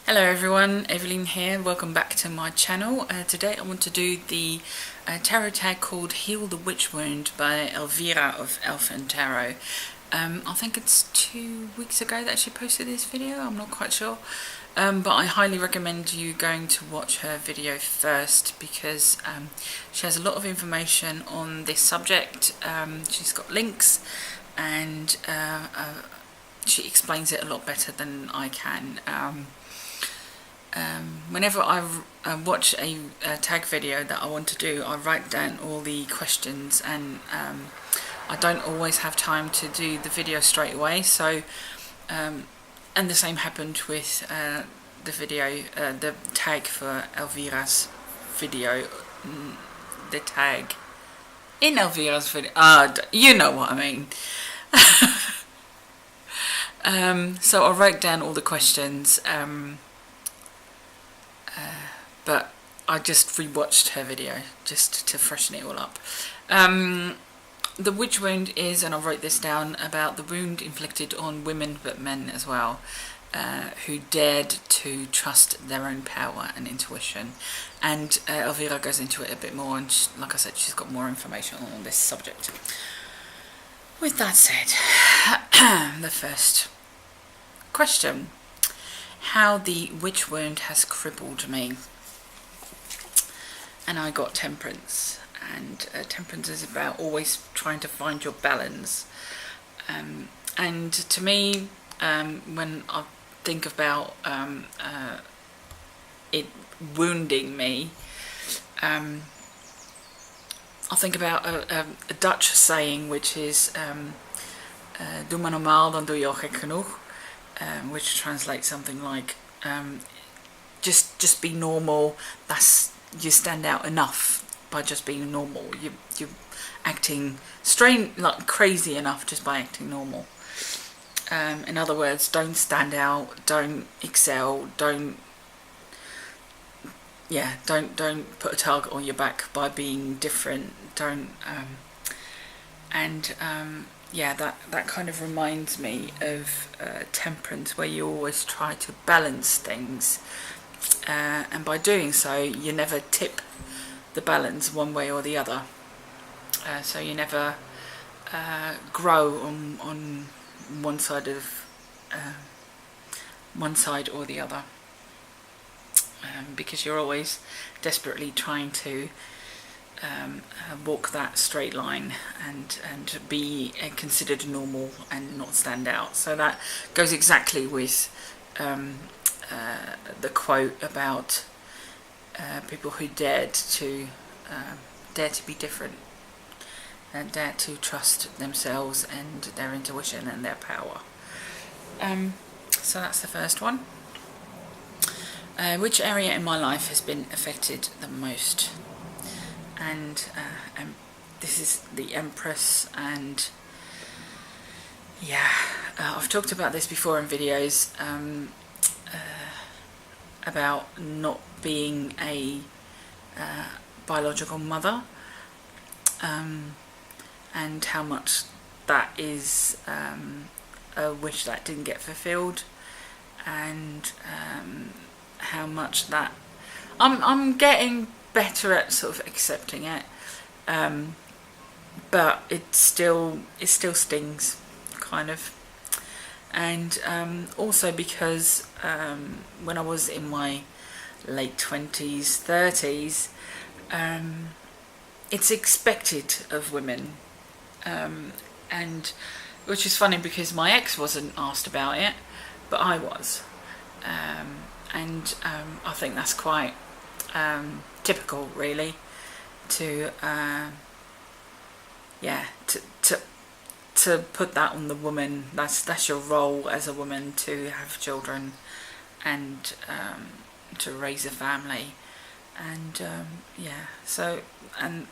Hello everyone, Evelyn here, welcome back to my channel. Today I want to do the tarot tag called Heal the Witch Wound by Elvira of Elf and Tarot. I think it's 2 weeks ago that she posted this video, I'm not quite sure. But I highly recommend you going to watch her video first because she has a lot of information on this subject. She's got links and she explains it a lot better than I can. Whenever I watch a tag video that I want to do, I write down all the questions, and I don't always have time to do the video straight away. So, and the same happened with the video, the tag for Elvira's video, the tag in Elvira's video. You know what I mean. So I wrote down all the questions. But I just rewatched her video just to freshen it all up. The witch wound is, and I wrote this down, about the wound inflicted on women but men as well, who dared to trust their own power and intuition. And Elvira goes into it a bit more, and like I said, she's got more information on this subject. With that said, the first question: how the witch wound has crippled me. And I got Temperance, and Temperance is about always trying to find your balance. And to me, when I think about it wounding me, I think about a Dutch saying, which is doe maar normaal, dan doe je al gek genoeg, which translates something like just be normal. You stand out enough by just being normal. You're acting strange, like crazy enough just by acting normal. In other words, don't stand out, don't excel, don't put a target on your back by being different. That kind of reminds me of Temperance, where you always try to balance things. And by doing so, you never tip the balance one way or the other. So you never grow on one side or the other, because you're always desperately trying to walk that straight line and be considered normal and not stand out. So that goes exactly with the quote about people who dared to be different and dare to trust themselves and their intuition and their power. So that's the first one. Which area in my life has been affected the most? And this is the Empress, and I've talked about this before in videos, about not being a biological mother, and how much that is a wish that didn't get fulfilled, and how much that I'm getting better at sort of accepting it, but it still stings, kind of. And also because when I was in my late 20s, 30s, it's expected of women, and which is funny because my ex wasn't asked about it, but I was, and I think that's quite typical, really, to put that on the woman. That's your role as a woman, to have children and to raise a family, and so, and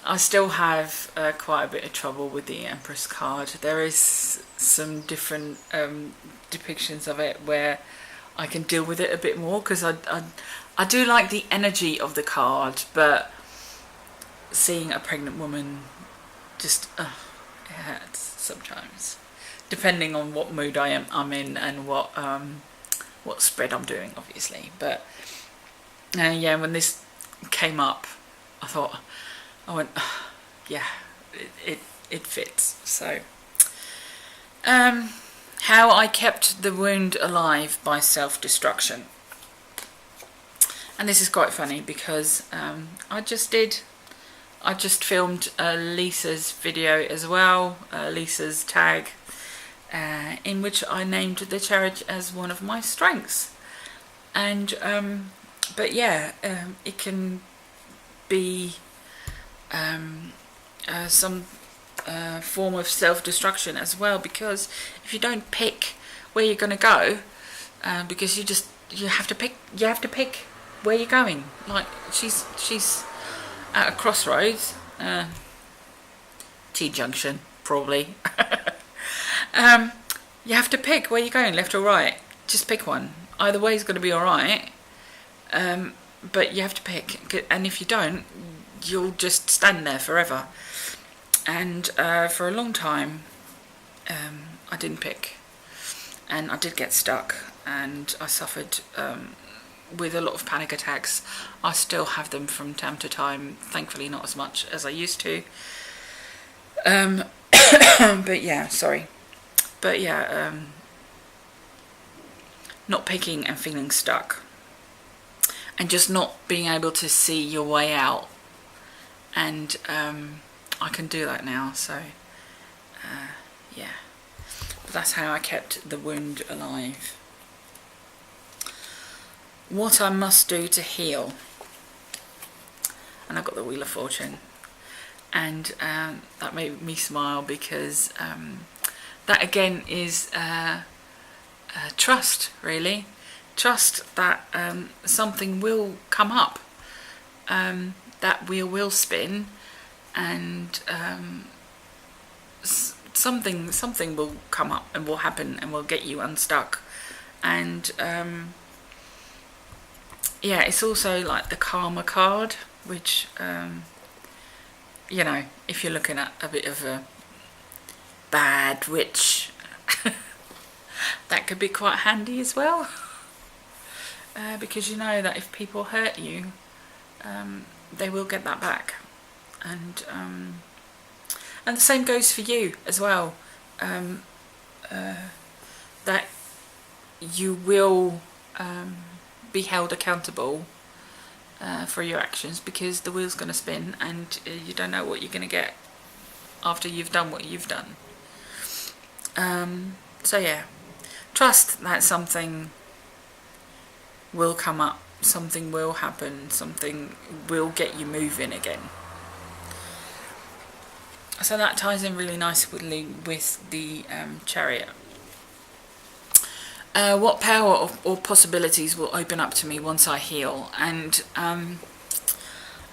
I still have quite a bit of trouble with the Empress card. There is some different depictions of it where I can deal with it a bit more, because I do like the energy of the card, but seeing a pregnant woman just it hurts sometimes, depending on what mood I'm in, and what what spread I'm doing, obviously. But yeah, when this came up, I went, yeah, it fits. So how I kept the wound alive by self-destruction. And this is quite funny because I just filmed Lisa's video as well, Lisa's tag, in which I named the challenge as one of my strengths. And but yeah, it can be some form of self-destruction as well, because if you don't pick where you're going to go, because you have to pick where you're going. Like she's at a crossroads, T-junction probably. You have to pick where you're going, left or right. Just pick one. Either way is going to be alright, but you have to pick. And if you don't, you'll just stand there forever. And for a long time, I didn't pick, and I did get stuck, and I suffered with a lot of panic attacks. I still have them from time to time, thankfully not as much as I used to. But yeah, sorry. But yeah, not picking and feeling stuck, and just not being able to see your way out. And I can do that now, so yeah. But that's how I kept the wound alive. What I must do to heal. And I got the Wheel of Fortune, and that made me smile, because that again is trust, really. Trust that something will come up, that wheel will spin, and something will come up and will happen and will get you unstuck. And yeah, it's also like the karma card, which you know, if you're looking at a bit of a bad witch, that could be quite handy as well, because you know that if people hurt you, they will get that back. And the same goes for you as well, that you will be held accountable for your actions, because the wheel's going to spin, and you don't know what you're going to get after you've done what you've done. So yeah, trust that something will come up, something will happen, something will get you moving again. So that ties in really nicely with the Chariot. What power or possibilities will open up to me once I heal? And I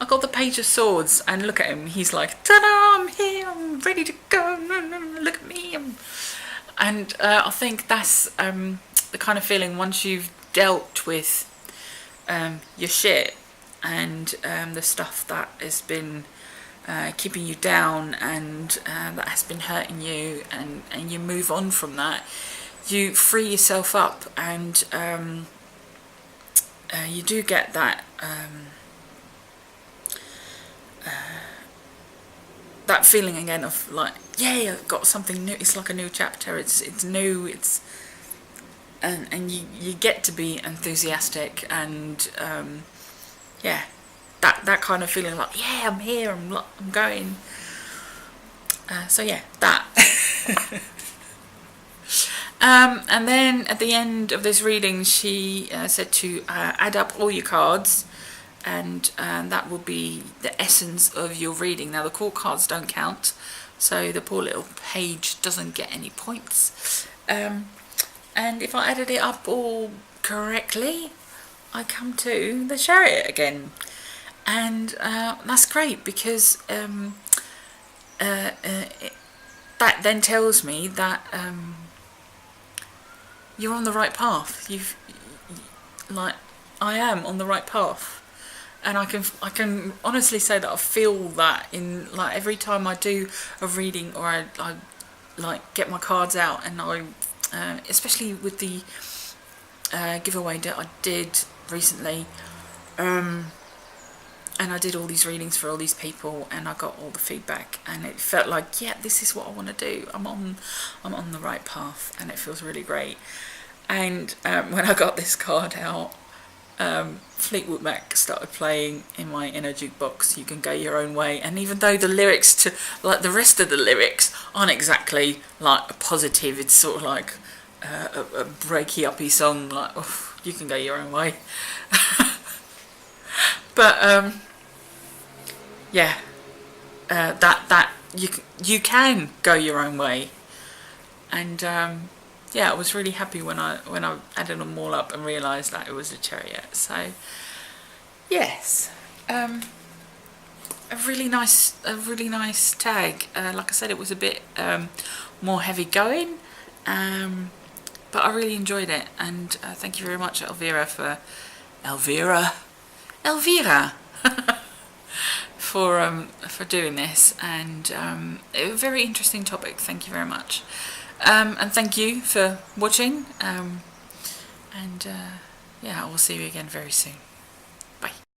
got the Page of Swords, and look at him, he's like, ta-da, I'm here, I'm ready to go, look at me. And I think that's the kind of feeling once you've dealt with your shit and the stuff that has been keeping you down, and that has been hurting you, and you move on from that. You free yourself up, and you do get that that feeling again of like, yeah, I've got something new. It's like a new chapter. It's new. It's and you get to be enthusiastic, and yeah, that kind of feeling like, yeah, I'm here. I'm going. So yeah, that. And then at the end of this reading, she said to add up all your cards, and that will be the essence of your reading. Now, the court cards don't count, so the poor little page doesn't get any points. And if I added it up all correctly, I come to the Chariot again. And that's great, because that then tells me that you're on the right path. I am on the right path, and I can honestly say that I feel that in like every time I do a reading, or I like get my cards out, and I especially with the giveaway that I did recently, and I did all these readings for all these people, and I got all the feedback, and it felt like, yeah, this is what I want to do. I'm on the right path, and it feels really great. And when I got this card out, Fleetwood Mac started playing in my inner jukebox, You Can Go Your Own Way. And even though the lyrics to, like, the rest of the lyrics aren't exactly like positive, it's sort of like a breaky uppy song, like, oh, you can go your own way. But yeah, that you can go your own way. And yeah, I was really happy when I added them all up and realised that it was a chariot. So yes, a really nice tag. Like I said, it was a bit more heavy going, but I really enjoyed it. And thank you very much, Elvira, for doing this. And a very interesting topic. Thank you very much. And thank you for watching, and yeah, I will see you again very soon.